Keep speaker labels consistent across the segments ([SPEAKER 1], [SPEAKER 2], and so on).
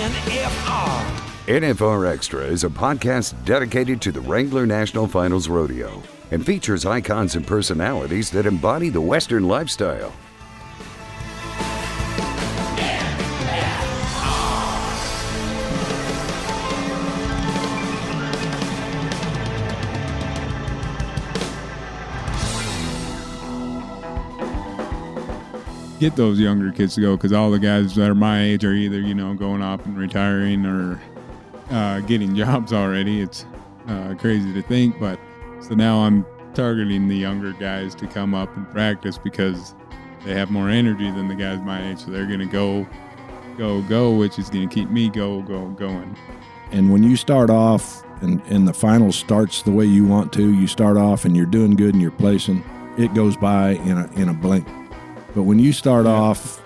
[SPEAKER 1] NFR.
[SPEAKER 2] NFR Extra is a podcast dedicated to the Wrangler National Finals Rodeo and features icons and personalities that embody the Western lifestyle.
[SPEAKER 3] Get those younger kids to go, because all the guys that are my age are either, going off and retiring or getting jobs already. It's crazy to think, but so now I'm targeting the younger guys to come up and practice because they have more energy than the guys my age, so they're going to go, which is going to keep me going.
[SPEAKER 4] And when you start off and the final starts the way you want to, you start off and you're doing good and you're placing, it goes by in a blink. But when you start off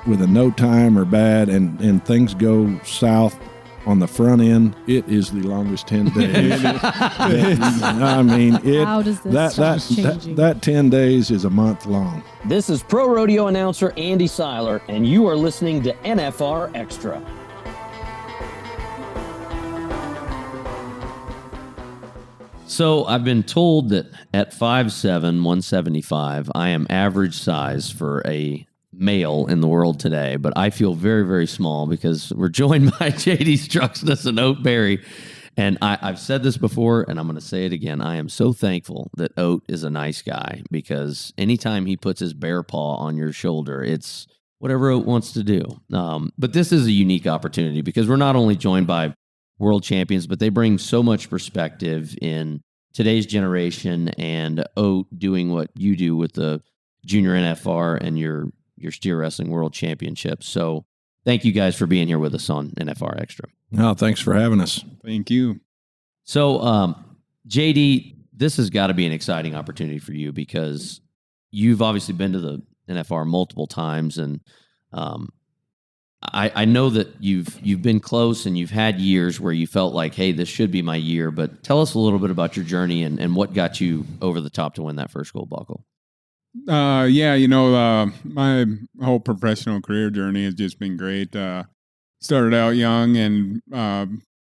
[SPEAKER 4] with a no time or bad and things go south on the front end, it is the longest 10 days. I mean,
[SPEAKER 5] how does this start changing?
[SPEAKER 4] That 10 days is a month long.
[SPEAKER 6] This is pro rodeo announcer Andy Seiler, and you are listening to NFR Extra. So I've been told that at 5'7", 175, I am average size for a male in the world today, but I feel very, very small because we're joined by JD Struxness and Ote Berry. And I've said this before, and I'm going to say it again. I am so thankful that Ote is a nice guy, because anytime he puts his bear paw on your shoulder, it's whatever Ote wants to do. But this is a unique opportunity because we're not only joined by world champions, but they bring so much perspective in today's generation, and Ote doing what you do with the Junior NFR and your steer wrestling world championship. So thank you guys for being here with us on NFR Extra.
[SPEAKER 4] No, thanks for having us.
[SPEAKER 3] Thank you.
[SPEAKER 6] So, JD, this has got to be an exciting opportunity for you because you've obviously been to the NFR multiple times, and I know that you've been close and you've had years where you felt like, hey, this should be my year. But tell us a little bit about your journey and what got you over the top to win that first gold buckle.
[SPEAKER 3] My whole professional career journey has just been great. Started out young, and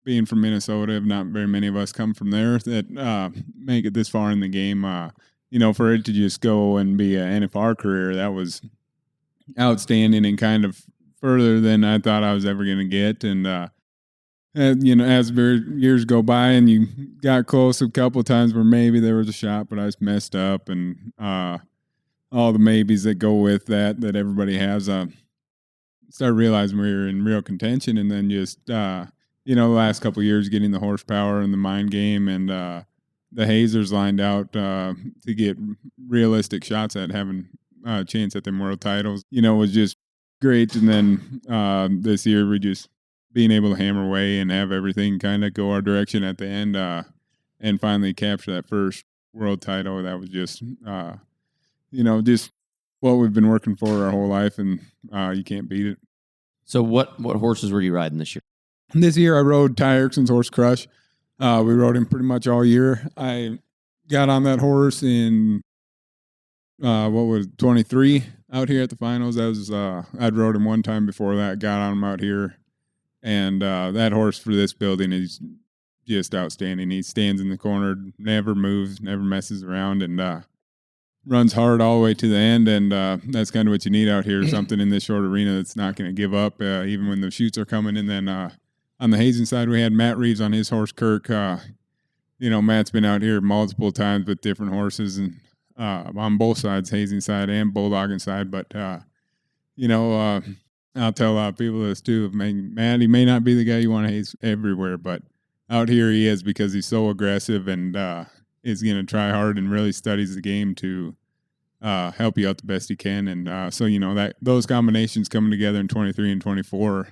[SPEAKER 3] being from Minnesota, not very many of us come from there that make it this far in the game. For it to just go and be an NFR career, that was outstanding and kind of further than I thought I was ever going to get. And as years go by and you got close a couple of times where maybe there was a shot, but I just messed up, and all the maybes that go with that everybody has. Started realizing we were in real contention, and then just the last couple of years getting the horsepower and the mind game and the hazers lined out to get realistic shots at having a chance at them world titles. Was just great. And then this year we just being able to hammer away and have everything kind of go our direction at the end and finally capture that first world title. That was just just what we've been working for our whole life, and you can't beat it.
[SPEAKER 6] So what horses were you riding this year?
[SPEAKER 3] This year I rode Ty Erickson's Horse Crush. We rode him pretty much all year. I got on that horse in 23 out here at the finals. That was I'd rode him one time before that, got on him out here. And that horse for this building is just outstanding. He stands in the corner, never moves, never messes around, and runs hard all the way to the end. And that's kind of what you need out here, something in this short arena that's not going to give up, even when the chutes are coming. And then on the hazing side, we had Matt Reeves on his horse, Kirk. Matt's been out here multiple times with different horses, and on both sides, hazing side and bulldogging side. But, I'll tell a lot of people this too. Matt, he may not be the guy you want to haze everywhere, but out here he is, because he's so aggressive and is going to try hard and really studies the game to help you out the best he can. And so that those combinations coming together in 23 and 24,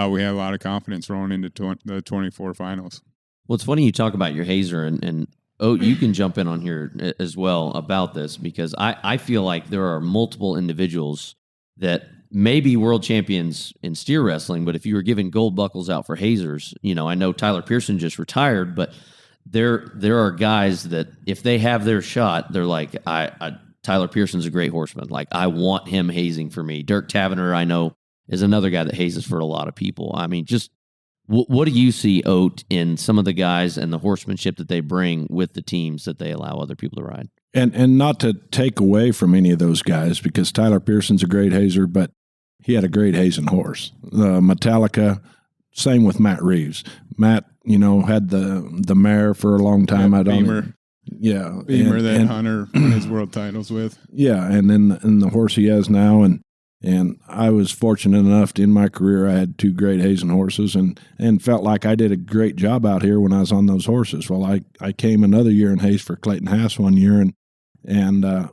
[SPEAKER 3] we had a lot of confidence rolling into the 24 finals.
[SPEAKER 6] Well, it's funny you talk about your hazer, and you can jump in on here as well about this, because I feel like there are multiple individuals that may be world champions in steer wrestling, but if you were giving gold buckles out for hazers, I know Tyler Pearson just retired, but there are guys that if they have their shot, they're like, Tyler Pearson's a great horseman. Like, I want him hazing for me. Dirk Tavener, I know, is another guy that hazes for a lot of people. I mean, just what do you see, Ote, in some of the guys and the horsemanship that they bring with the teams that they allow other people to ride?
[SPEAKER 4] And not to take away from any of those guys, because Tyler Pearson's a great hazer, but he had a great hazing horse. Metallica, same with Matt Reeves. Matt, had the mare for a long time.
[SPEAKER 3] Beamer.
[SPEAKER 4] Yeah.
[SPEAKER 3] Beamer that Hunter won his world titles with.
[SPEAKER 4] Yeah, and then the horse he has now, and I was fortunate enough in my career I had 2 great hazing horses and felt like I did a great job out here when I was on those horses. Well, I came another year and hazed for Clayton Haas one year and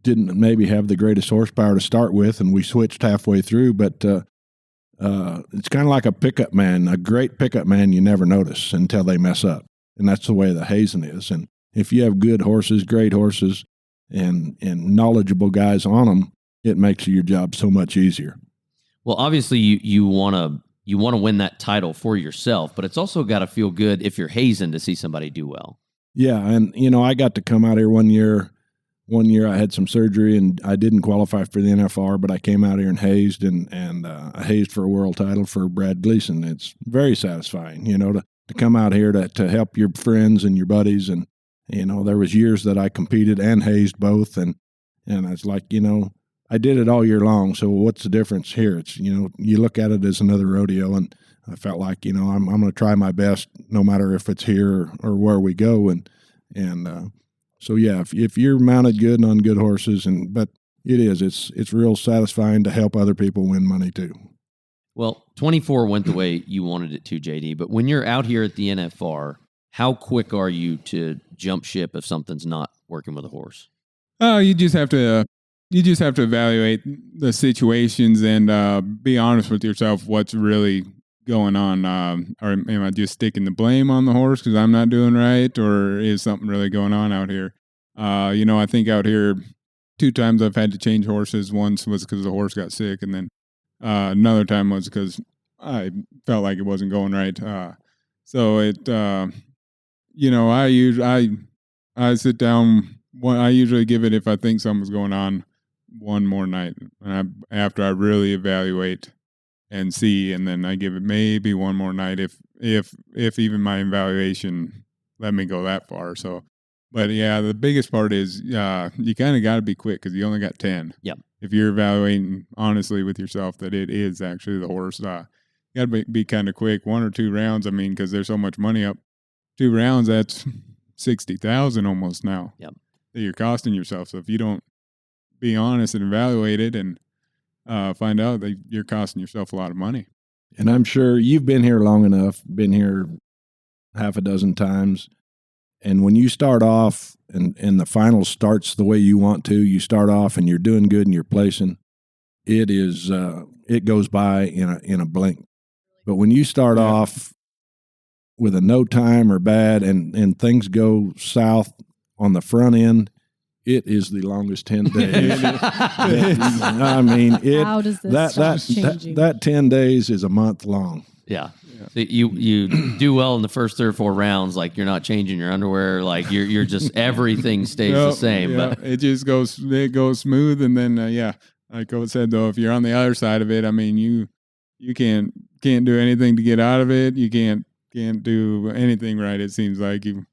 [SPEAKER 4] didn't maybe have the greatest horsepower to start with, and we switched halfway through, but it's kind of like a pickup man. A great pickup man you never notice until they mess up, and that's the way the hazing is. And if you have good horses, great horses, and knowledgeable guys on them, it makes your job so much easier.
[SPEAKER 6] Well, obviously you want to win that title for yourself, but it's also got to feel good if you're hazing to see somebody do well.
[SPEAKER 4] Yeah, and I got to come out here one year. One year I had some surgery and I didn't qualify for the NFR, but I came out here and hazed and I hazed for a world title for Brad Gleason. It's very satisfying, to come out here to help your friends and your buddies. And, there was years that I competed and hazed both. And it's like, I did it all year long. So what's the difference here? It's, you look at it as another rodeo, and I felt like, I'm going to try my best no matter if it's here or where we go. So yeah, if you're mounted good and on good horses, but it's real satisfying to help other people win money too.
[SPEAKER 6] Well, 24 went the way you wanted it to, JD, but when you're out here at the NFR, how quick are you to jump ship if something's not working with a horse?
[SPEAKER 3] Oh, you just have to evaluate the situations and be honest with yourself. What's really going on? Or am I just sticking the blame on the horse because I'm not doing right, or is something really going on out here? I think out here 2 times I've had to change horses. Once was because the horse got sick, and then another time was because I felt like it wasn't going right. I sit down. I usually give it, if I think something's going on, one more night, and after I really evaluate and see, and then I give it maybe one more night if even my evaluation let me go that far. So, but yeah, the biggest part is you kind of got to be quick because you only got 10.
[SPEAKER 6] Yep.
[SPEAKER 3] If you're evaluating honestly with yourself that it is actually the horse, you got to be kind of quick. 1 or 2 rounds. I mean, because there's so much money up. 2 rounds, that's $60,000 almost now.
[SPEAKER 6] Yep.
[SPEAKER 3] That you're costing yourself. So if you don't be honest and evaluate it and find out that you're costing yourself a lot of money.
[SPEAKER 4] And I'm sure you've been here long enough, been here half a dozen times. And when you start off and the final starts the way you want to, you start off and you're doing good and you're placing, it goes by in a blink. But when you start off with a no time or bad and things go south on the front end, it is the longest 10 days. I mean,
[SPEAKER 5] how does this start changing?
[SPEAKER 4] That 10 days is a month long.
[SPEAKER 6] Yeah. So you do well in the first 3 or 4 rounds, like you're not changing your underwear, like you're just everything stays the same.
[SPEAKER 3] Yeah. But it just goes smooth, and then like Coach said though, if you're on the other side of it, I mean you can't do anything to get out of it. You can't do anything right. It seems like you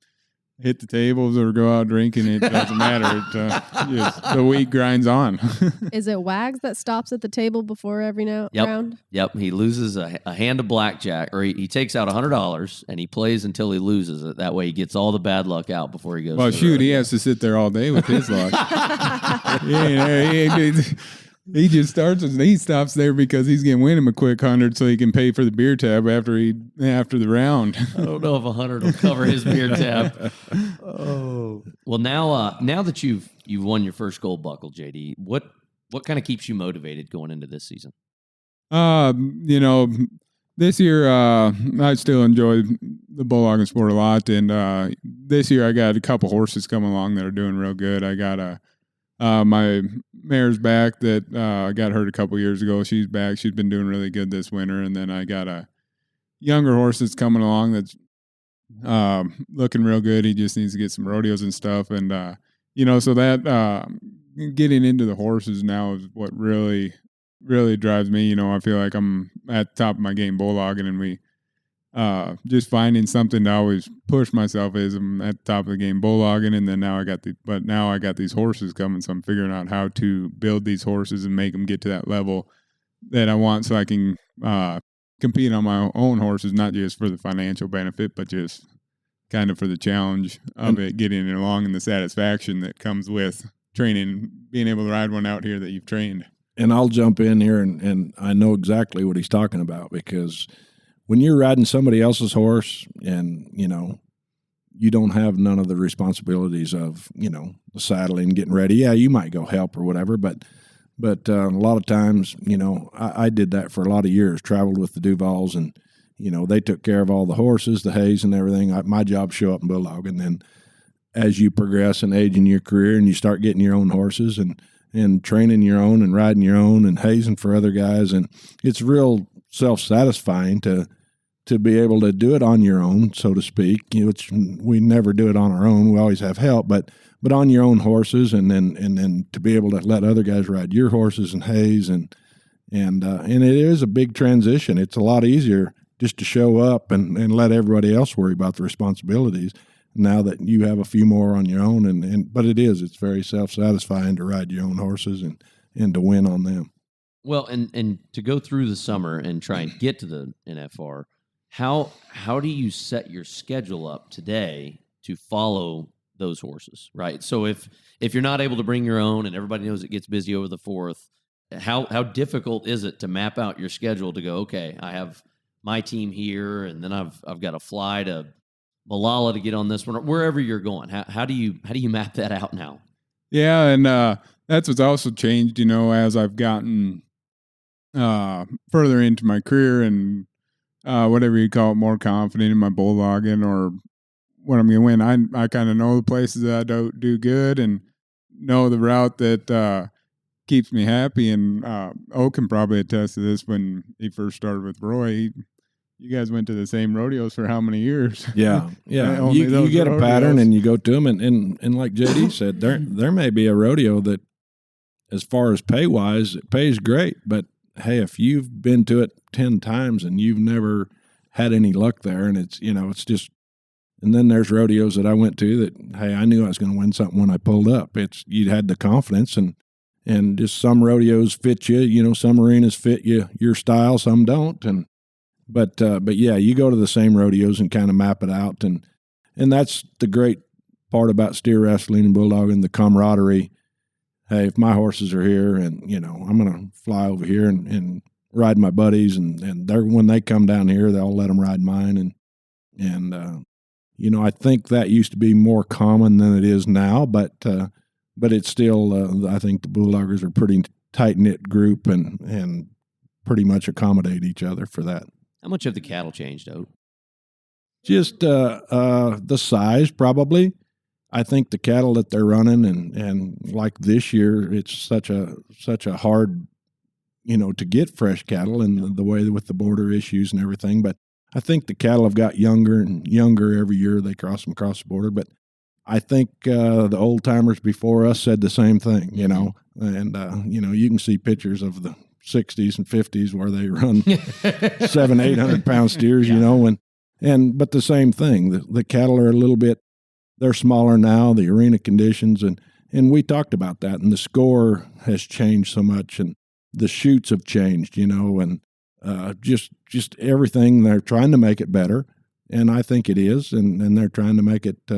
[SPEAKER 3] hit the tables or go out drinking, it doesn't matter. The week grinds on.
[SPEAKER 5] Is it Wags that stops at the table before every round?
[SPEAKER 6] Yep. He loses a hand of blackjack, or he takes out $100 and he plays until he loses it. That way he gets all the bad luck out before he goes.
[SPEAKER 3] Well, shoot, he has to sit there all day with his luck. He just starts and he stops there because he's going to win him a quick 100 so he can pay for the beer tab after the round.
[SPEAKER 6] I don't know if 100 will cover his beer tab. Oh, well, now that you've won your first gold buckle, JD, what kind of keeps you motivated going into this season?
[SPEAKER 3] This year I still enjoy the bulldogging sport a lot, and this year I got a couple horses coming along that are doing real good. I got my mare's back that got hurt a couple years ago. She's back. She's been doing really good this winter. And then I got a younger horse that's coming along that's looking real good. He just needs to get some rodeos and stuff. And, so that getting into the horses now is what really, really drives me. I feel like I'm at the top of my game bulldogging, and we just finding something to always push myself is I'm at the top of the game bulldogging, and then now I got these horses coming, so I'm figuring out how to build these horses and make them get to that level that I want, so I can compete on my own horses, not just for the financial benefit, but just kind of for the challenge of it, getting it along, and the satisfaction that comes with training, being able to ride one out here that you've trained.
[SPEAKER 4] And I'll jump in here, and I know exactly what he's talking about, because when you're riding somebody else's horse and, you don't have none of the responsibilities of, the saddling, getting ready. Yeah, you might go help or whatever, but a lot of times, I did that for a lot of years, traveled with the Duvals, and, they took care of all the horses, the hays and everything. My job, show up and bulldog. And then as you progress and age in your career and you start getting your own horses and training your own and riding your own and hazing for other guys, and it's real self-satisfying to be able to do it on your own, so to speak, which we never do it on our own. We always have help, but on your own horses, and then to be able to let other guys ride your horses and haze, and it is a big transition. It's a lot easier just to show up and let everybody else worry about the responsibilities now that you have a few more on your own, but it's very self-satisfying to ride your own horses and to win on them.
[SPEAKER 6] Well, and to go through the summer and try and get to the NFR, how do you set your schedule up today to follow those horses, right? So if you're not able to bring your own, and everybody knows it gets busy over the 4th, how difficult is it to map out your schedule to go, okay, I have my team here, and then I've got to fly to Malala to get on this one, or wherever you're going? How do you map that out now?
[SPEAKER 3] Yeah, and that's what's also changed, as I've gotten further into my career and whatever you call it, more confident in my bulldogging or what I'm going to win. I kind of know the places that I don't do good and know the route that keeps me happy. And O can probably attest to this. When he first started with Roy, you guys went to the same rodeos for how many years?
[SPEAKER 4] Yeah. You get a pattern and you go to them. And like JD said, there may be a rodeo that, as far as pay-wise, it pays great. But, hey, if you've been to it 10 times and you've never had any luck there, and it's just – and then there's rodeos that I went to that, hey, I knew I was going to win something when I pulled up. You had the confidence, and just some rodeos fit you. Some arenas fit your style, some don't. But yeah, you go to the same rodeos and kind of map it out, and that's the great part about steer wrestling and bulldogging, the camaraderie. Hey, if my horses are here, and I'm going to fly over here and ride my buddies, and when they come down here, they'll let them ride mine, and I think that used to be more common than it is now, but it's still, I think the bulldoggers are a pretty tight-knit group and pretty much accommodate each other for that.
[SPEAKER 6] How much have the cattle changed, Ote?
[SPEAKER 4] Just the size, probably. I think the cattle that they're running, and like this year, it's such a hard, to get fresh cattle, and the way with the border issues and everything, but I think the cattle have got younger and younger every year. They cross them across the border. But I think the old timers before us said the same thing, and, you can see pictures of the 60s and 50s where they run 700-800 pound steers, but the same thing. The cattle are a little bit, they're smaller now, the arena conditions, and we talked about that. And the score has changed so much, and the chutes have changed, and just everything. They're trying to make it better, and I think it is, and they're trying to make it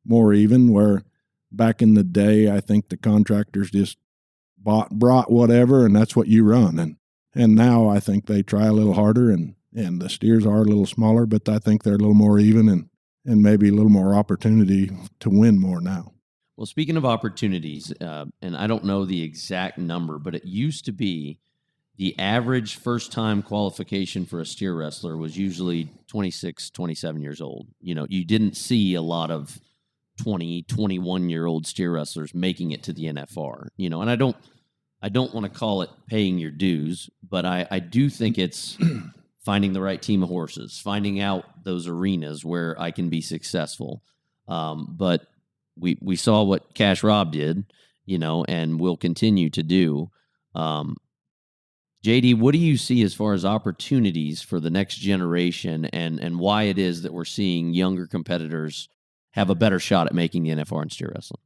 [SPEAKER 4] more even, where back in the day, I think the contractors just brought whatever, and that's what you run, and now I think they try a little harder, and the steers are a little smaller, but I think they're a little more even, and maybe a little more opportunity to win more now.
[SPEAKER 6] Well, speaking of opportunities, and I don't know the exact number, but it used to be the average first-time qualification for a steer wrestler was usually 26, 27 years old. You didn't see a lot of 20, 21-year-old steer wrestlers making it to the NFR. And I don't want to call it paying your dues, but I do think it's finding the right team of horses, finding out those arenas where I can be successful. But we saw what Cash Rob did, and will continue to do. JD, what do you see as far as opportunities for the next generation, and why it is that we're seeing younger competitors have a better shot at making the NFR in steer wrestling?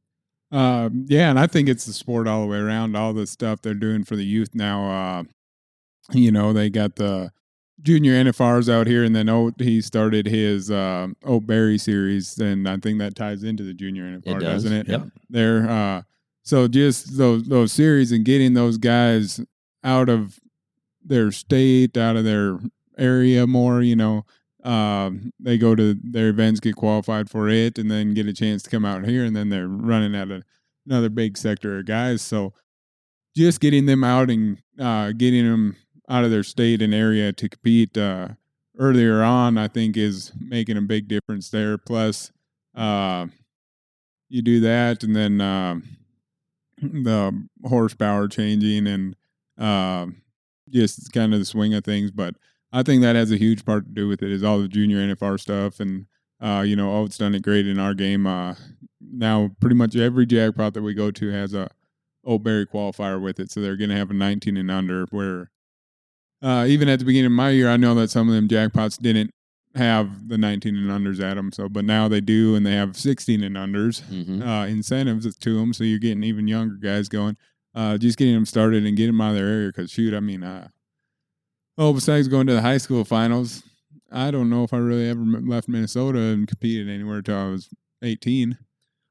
[SPEAKER 3] Yeah, and I think it's the sport all the way around. All the stuff they're doing for the youth now. They got the Junior NFRs out here, and then he started his Ote Berry series, and I think that ties into the Junior NFR, doesn't it?
[SPEAKER 6] Yep.
[SPEAKER 3] There. So just those series and getting those guys out of their state, out of their area more, they go to their events, get qualified for it, and then get a chance to come out here, and then they're running at another big sector of guys. So just getting them out and getting them out of their state and area to compete earlier on, I think, is making a big difference there. Plus, you do that, and then the horsepower changing and just kind of the swing of things. But I think that has a huge part to do with it, is all the Junior NFR stuff. And, Ote's done it great in our game. Now pretty much every jackpot that we go to has a Ote Berry qualifier with it. So they're going to have a 19 and under, where even at the beginning of my year, I know that some of them jackpots didn't have the 19 and unders at them. So, but now they do, and they have 16 and unders incentives to them. So you're getting even younger guys going. Just getting them started and getting them out of their area. Because besides going to the high school finals, I don't know if I really ever left Minnesota and competed anywhere until I was 18.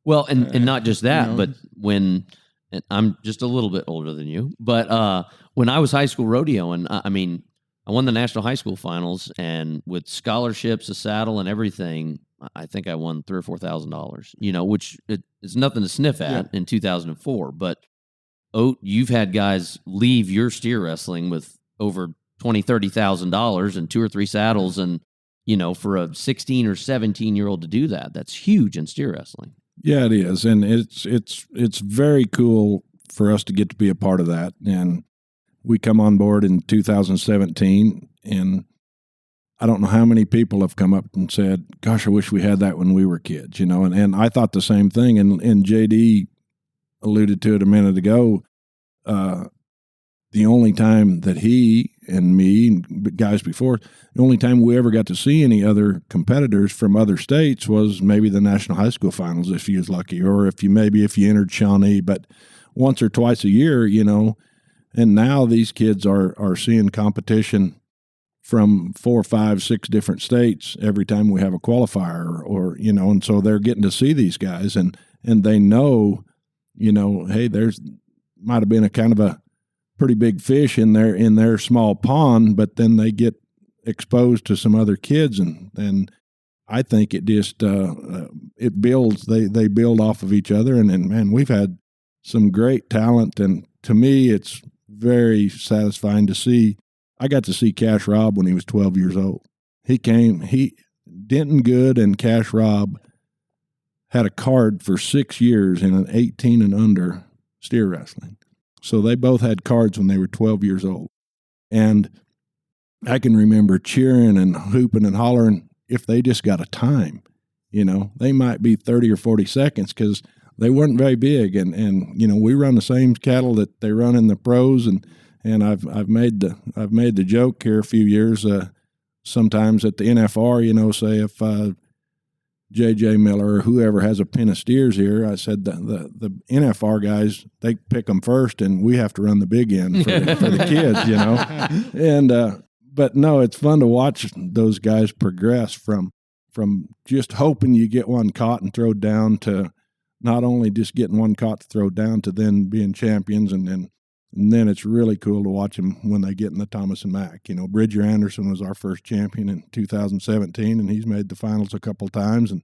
[SPEAKER 6] Well, and not just that, but when, and I'm just a little bit older than you, but when I was high school rodeoing, I won the national high school finals, and with scholarships, a saddle, and everything, I think I won $3,000 or $4,000. Which is nothing to sniff at in 2004. But Ote, you've had guys leave your steer wrestling with over $20,000-$30,000 and 2 or 3 saddles, and for a 16 or 17-year-old to do that, that's huge in steer wrestling.
[SPEAKER 4] Yeah, it is, and it's very cool for us to get to be a part of that. And we come on board in 2017, and I don't know how many people have come up and said, "Gosh, I wish we had that when we were kids," And I thought the same thing. And JD alluded to it a minute ago. The only time that he and me and guys before, the only time we ever got to see any other competitors from other states was maybe the national high school finals, if you was lucky, or if you entered Shawnee, but once or twice a year, And now these kids are seeing competition from 4, 5, 6 different states every time we have a qualifier, or and so they're getting to see these guys, and they know, hey, there's might have been a kind of a pretty big fish in their small pond, but then they get exposed to some other kids, and I think it just it builds. They build off of each other, and man, we've had some great talent, and to me, it's very satisfying to see. I got to see Cash Rob when he was 12 years old. Denton Good and Cash Rob had a card for 6 years in an 18 and under steer wrestling. So they both had cards when they were 12 years old. And I can remember cheering and hooping and hollering if they just got a time. They might be 30 or 40 seconds because they weren't very big. And we run the same cattle that they run in the pros. And I've made the joke here a few years, sometimes at the NFR, say if J.J. Miller or whoever has a pen of steers here, I said the NFR guys, they pick them first, and we have to run the big end for the kids, And but no, it's fun to watch those guys progress from just hoping you get one caught and throw down to not only just getting one caught to throw down to then being champions, and then it's really cool to watch them when they get in the Thomas and Mack. Bridger Anderson was our first champion in 2017, and he's made the finals a couple times, and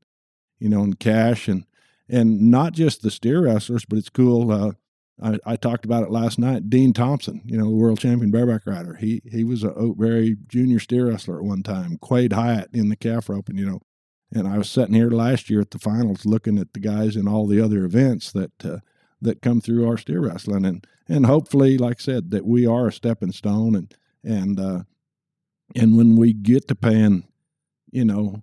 [SPEAKER 4] and Cash, and not just the steer wrestlers, but it's cool. I talked about it last night. Dean Thompson, the world champion bareback rider, he was a Ote Berry junior steer wrestler at one time. Quade Hyatt in the calf roping, and I was sitting here last year at the finals looking at the guys in all the other events that come through our steer wrestling, and hopefully, like I said, that we are a stepping stone, and when we get to paying, $4,000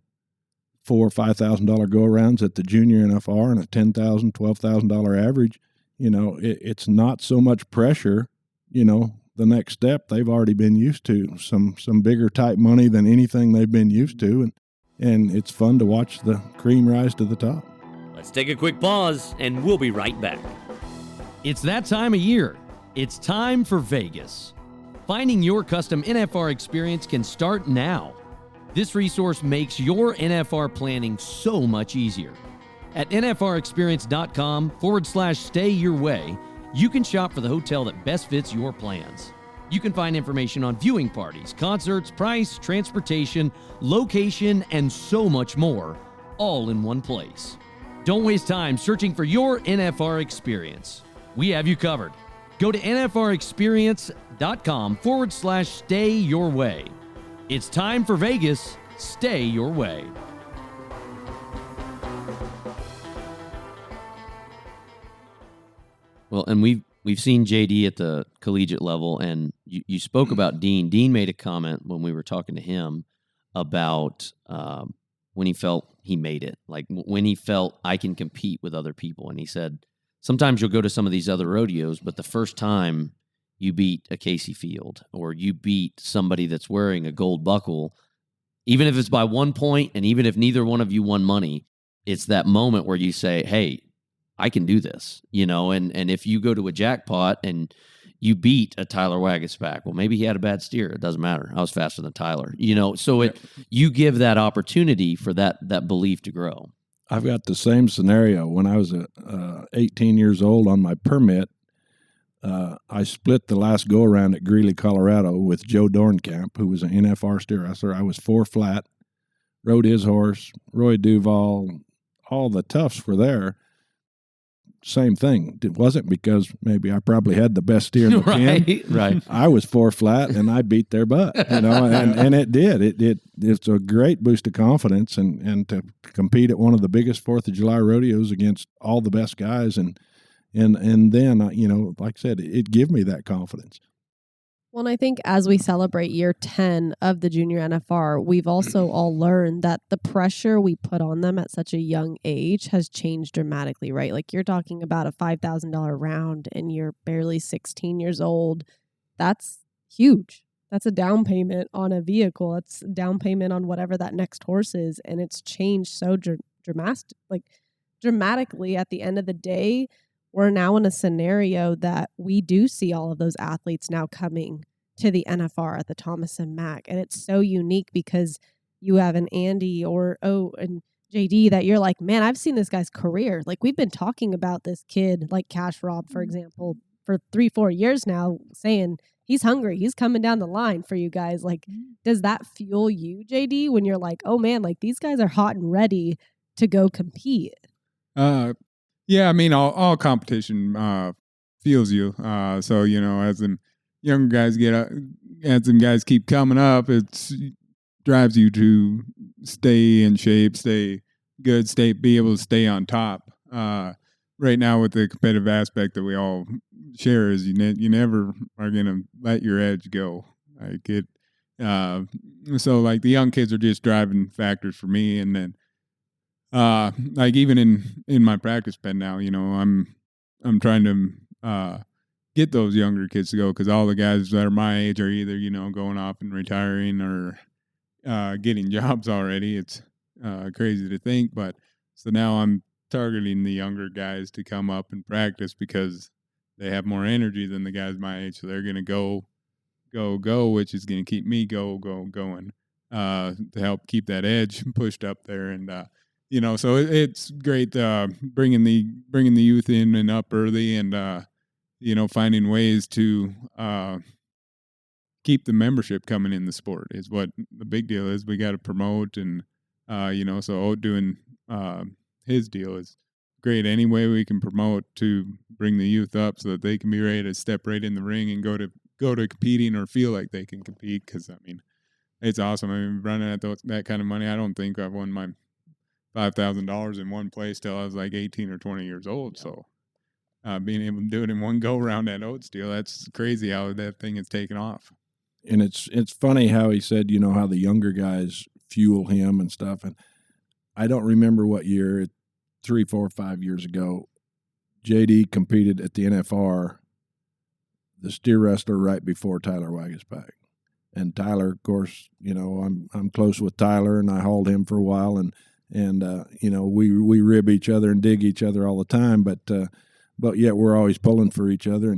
[SPEAKER 4] or $5,000 go arounds at the Junior NFR and a $10,000, $12,000 average, it's not so much pressure. The the next step, they've already been used to some bigger type money than anything they've been used to, and it's fun to watch the cream rise to the top.
[SPEAKER 1] Let's take a quick pause, and we'll be right back.
[SPEAKER 6] It's that time of year. It's time for Vegas. Finding your custom NFR experience can start now. This resource makes your NFR planning so much easier. At nfrexperience.com/stay your way, you can shop for the hotel that best fits your plans. You can find information on viewing parties, concerts, price, transportation, location, and so much more, all in one place. Don't waste time searching for your NFR experience. We have you covered. Go to nfrexperience.com/stay your way. It's time for Vegas. Stay your way. Well, and we've seen JD at the collegiate level, and you spoke about Dean. Dean made a comment when we were talking to him about when he felt he made it, like when he felt I can compete with other people. And he said, sometimes you'll go to some of these other rodeos, but the first time you beat a Casey Field or you beat somebody that's wearing a gold buckle, even if it's by 1 point and even if neither one of you won money, it's that moment where you say, hey, I can do this, and if you go to a jackpot and you beat a Tyler Wagasback, well, maybe he had a bad steer. It doesn't matter. I was faster than Tyler, so you give that opportunity for that belief to grow.
[SPEAKER 4] I've got the same scenario. When I was 18 years old on my permit, I split the last go-around at Greeley, Colorado with Joe Dornkamp, who was an NFR steer wrestler. I was 4 flat, rode his horse, Roy Duval, all the toughs were there. Same thing. It wasn't because maybe I probably had the best steer in the pen.
[SPEAKER 6] Right.
[SPEAKER 4] I was 4 flat and I beat their butt, and it did. It's a great boost of confidence and to compete at one of the biggest 4th of July rodeos against all the best guys. And then, like I said, it gave me that confidence.
[SPEAKER 5] Well, and I think as we celebrate year 10 of the Junior NFR, we've also all learned that the pressure we put on them at such a young age has changed dramatically, right? Like you're talking about a $5,000 round and you're barely 16 years old. That's huge. That's a down payment on a vehicle. It's a down payment on whatever that next horse is. And it's changed so dramatically at the end of the day. We're now in a scenario that we do see all of those athletes now coming to the NFR at the Thomas and Mack. And it's so unique because you have an Andy and JD that you're like, man, I've seen this guy's career. Like we've been talking about this kid, like Cash Rob, for example, for 3-4 years now, saying he's hungry. He's coming down the line for you guys. Like, does that fuel you, JD, when you're like, oh man, like these guys are hot and ready to go compete?
[SPEAKER 3] Yeah, I mean, all competition feels you. So, as the younger guys get up, as some guys keep coming up, it drives you to stay in shape, stay good, be able to stay on top. Right now with the competitive aspect that we all share is you never are going to let your edge go. Like it. So like the young kids are just driving factors for me. And then, like even in my practice pen now, I'm trying to get those younger kids to go because all the guys that are my age are either going off and retiring or getting jobs already. It's crazy to think, but so now I'm targeting the younger guys to come up and practice because they have more energy than the guys my age, so they're gonna go, which is gonna keep me going to help keep that edge pushed up there. And so it's great bringing the youth in and up early, and finding ways to keep the membership coming in the sport is what the big deal is. We got to promote, and so Ote doing his deal is great. Any way we can promote to bring the youth up so that they can be ready to step right in the ring and go to competing or feel like they can compete. Because I mean, it's awesome. I mean, running at that kind of money, I don't think I've won my $5,000 in one place till I was like 18 or 20 years old. Yeah. So being able to do it in one go round at Ote's deal, that's crazy how that thing has taken off.
[SPEAKER 4] And it's funny how he said, how the younger guys fuel him and stuff. And I don't remember what year, 3, 4, 5 years ago, JD competed at the NFR. the steer wrestler right before Tyler Wagaspack. And Tyler, of course, I'm close with Tyler, and I hauled him for a while, and we rib each other and dig each other all the time, but yet we're always pulling for each other.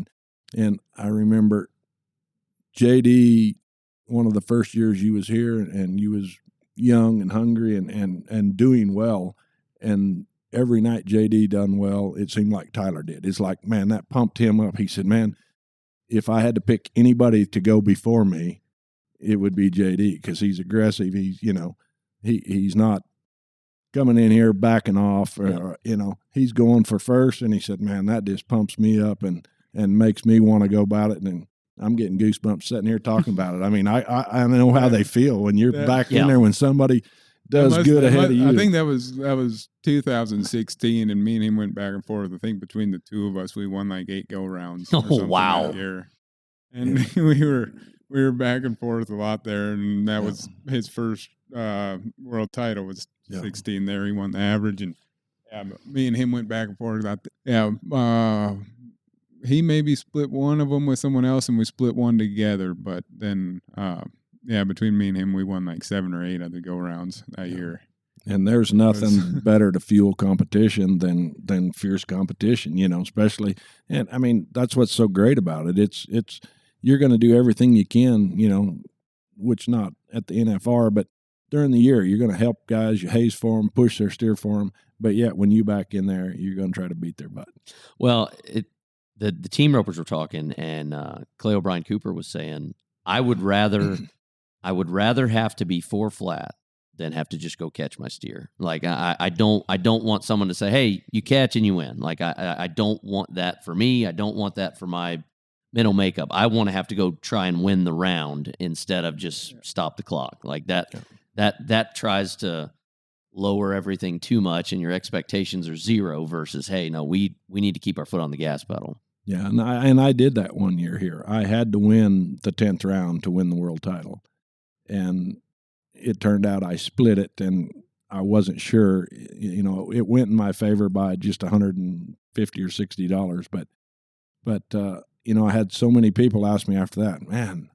[SPEAKER 4] And I remember JD, one of the first years you was here, and you was young and hungry and doing well, and every night JD done well, it seemed like Tyler did. It's like, man, that pumped him up. He said, man, if I had to pick anybody to go before me, it would be JD, because he's aggressive. He's not coming in here backing off, or, he's going for first. And he said, man, that just pumps me up and makes me want to go about it. And I'm getting goosebumps sitting here talking about it. I mean, I know how they feel when you're back in there, when somebody does good ahead of you.
[SPEAKER 3] I think that was 2016, and me and him went back and forth. I think between the two of us, we won like 8 go rounds.
[SPEAKER 6] Oh, wow.
[SPEAKER 3] That year. And we were back and forth a lot there, and that was his first world title was 16 there. He won the average, and me and him went back and forth about he maybe split one of them with someone else, and we split one together, but then between me and him, we won like 7 or 8 of the go rounds that year.
[SPEAKER 4] And there's nothing better to fuel competition than fierce competition, especially. And I mean, that's what's so great about it. It's you're going to do everything you can, which not at the NFR, but during the year, you're going to help guys, you haze for them, push their steer for them. But yet, when you back in there, you're going to try to beat their butt.
[SPEAKER 6] Well, the team ropers were talking, and Clay O'Brien Cooper was saying, I would rather have to be 4 flat than have to just go catch my steer. Like I don't want someone to say, hey, you catch and you win. Like I don't want that for me. I don't want that for my mental makeup. I want to have to go try and win the round instead of just stop the clock. Like that tries to lower everything too much, and your expectations are 0 versus, hey, no, we need to keep our foot on the gas pedal.
[SPEAKER 4] Yeah, and I did that one year here. I had to win the 10th round to win the world title. And it turned out I split it, and I wasn't sure. It went in my favor by just $150 or $60. But I had so many people ask me after that, man,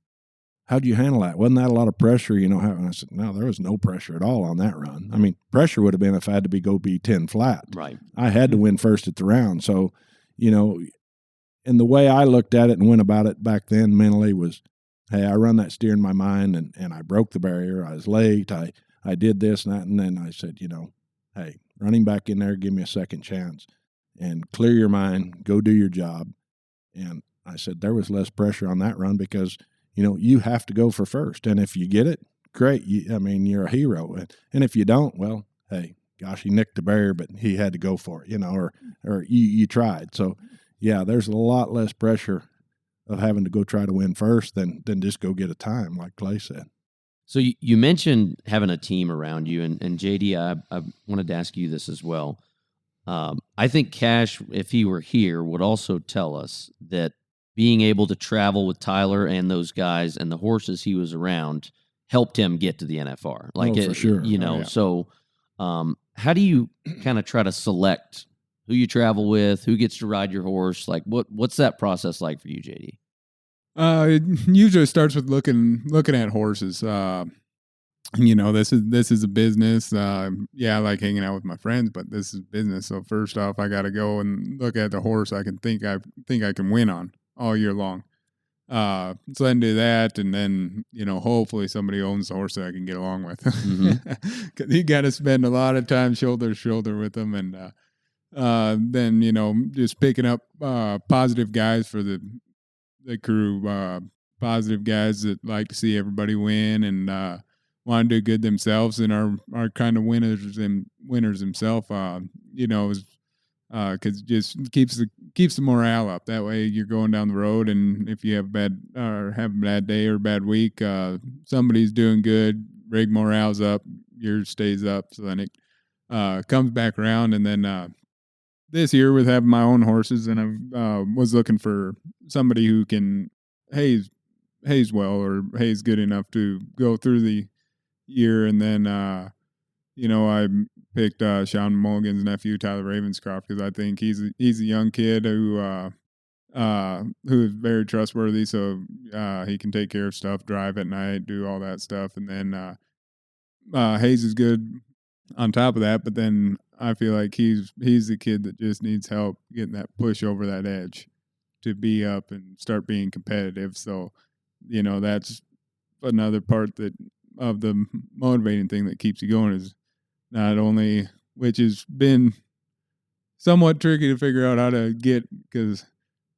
[SPEAKER 4] how'd you handle that? Wasn't that a lot of pressure? And I said, no, there was no pressure at all on that run. I mean, pressure would have been if I had to go be 10 flat.
[SPEAKER 6] Right.
[SPEAKER 4] I had to win first at the round. So, and the way I looked at it and went about it back then mentally was, hey, I run that steer in my mind, and I broke the barrier. I was late. I did this and that. And then I said, hey, running back in there, give me a second chance and clear your mind, go do your job. And I said, there was less pressure on that run because, you have to go for first. And if you get it, great. You're a hero. And if you don't, well, hey, gosh, he nicked the barrier, but he had to go for it, or you tried. So, yeah, there's a lot less pressure of having to go try to win first than just go get a time, like Clay said.
[SPEAKER 6] So you mentioned having a team around you, and JD, I wanted to ask you this as well. I think Cash, if he were here, would also tell us that being able to travel with Tyler and those guys and the horses he was around helped him get to the NFR.
[SPEAKER 4] For sure.
[SPEAKER 6] So how do you kind of try to select who you travel with, who gets to ride your horse? Like what's that process like for you, JD?
[SPEAKER 3] It usually starts with looking at horses. This is a business. I like hanging out with my friends, but this is business. So first off, I got to go and look at the horse I think I can win on all year long. So then do that, and then hopefully somebody owns the horse that I can get along with. Because you got to spend a lot of time shoulder to shoulder with them, and then just picking up positive guys for the crew, positive guys that like to see everybody win and want to do good themselves and are kind of winners themselves. Because it just keeps the morale up. That way, you're going down the road, and if you have a bad day or a bad week, somebody's doing good, rig morale's up, yours stays up. So then it comes back around, and then this year with having my own horses, and I was looking for somebody who can haze well or haze good enough to go through the year, and then I picked Sean Mulligan's nephew, Tyler Ravenscroft, because I think he's a young kid who who is very trustworthy. So he can take care of stuff, drive at night, do all that stuff. And then Hayes is good on top of that. But then I feel like he's the kid that just needs help getting that push over that edge to be up and start being competitive. So, that's another part of the motivating thing that keeps you going is not only, which has been somewhat tricky to figure out how to get, because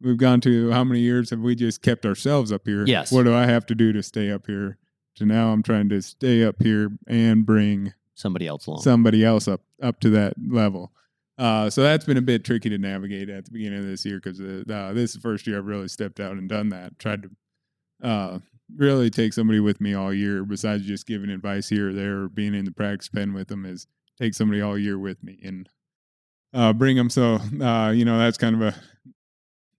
[SPEAKER 3] we've gone to how many years have we just kept ourselves up here?
[SPEAKER 6] Yes.
[SPEAKER 3] What do I have to do to stay up here? So now I'm trying to stay up here and bring
[SPEAKER 6] somebody else along.
[SPEAKER 3] Somebody else up to that level. So that's been a bit tricky to navigate at the beginning of this year, because this is the first year I've really stepped out and done that. Tried to really take somebody with me all year, besides just giving advice here or there or being in the practice pen with them, is take somebody all year with me and bring them. So, that's kind of a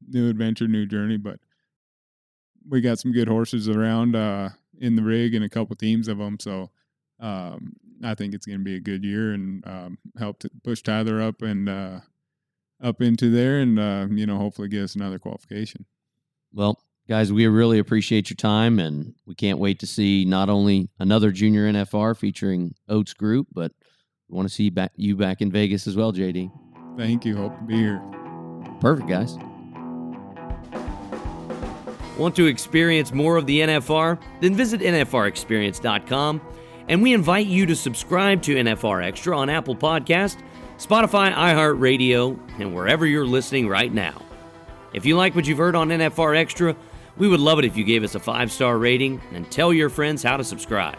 [SPEAKER 3] new adventure, new journey, but we got some good horses around in the rig and a couple teams of them. So I think it's going to be a good year and help to push Tyler up and up into there and, hopefully get us another qualification.
[SPEAKER 6] Well, guys, we really appreciate your time, and we can't wait to see not only another Junior NFR featuring Oates Group, but we want to see you back in Vegas as well, JD.
[SPEAKER 3] Thank you. Hope to be here.
[SPEAKER 6] Perfect, guys.
[SPEAKER 1] Want to experience more of the NFR? Then visit nfrexperience.com, and we invite you to subscribe to NFR Extra on Apple Podcast, Spotify, iHeartRadio, and wherever you're listening right now. If you like what you've heard on NFR Extra, we would love it if you gave us a 5-star rating and tell your friends how to subscribe.